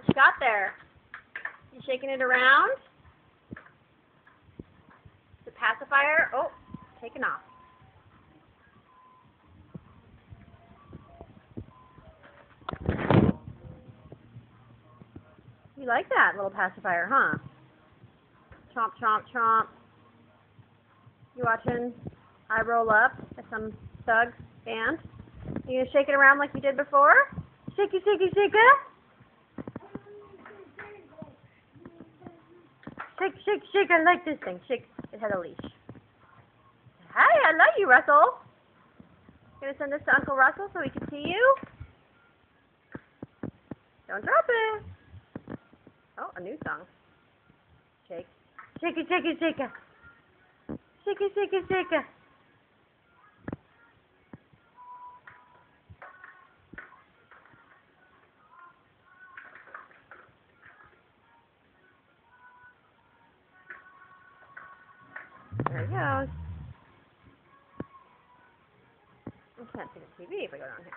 What you got there? You shaking it around? The pacifier? Oh, taking off. You like that little pacifier, huh? Chomp, chomp, chomp. You watching I Roll Up at some thug band? You gonna shake it around like you did before? Shake it, shake it, shake it. Shake, shake, shake. I like this thing. Shake. It had a leash. Hi, I love you, Russell. Gonna send this to Uncle Russell so he can see you? Don't drop it. Oh, a new song. Shake. Shake it, shake it, shake it. Shake it, shake it, shake it. There it goes. I can't see the TV if I go down here.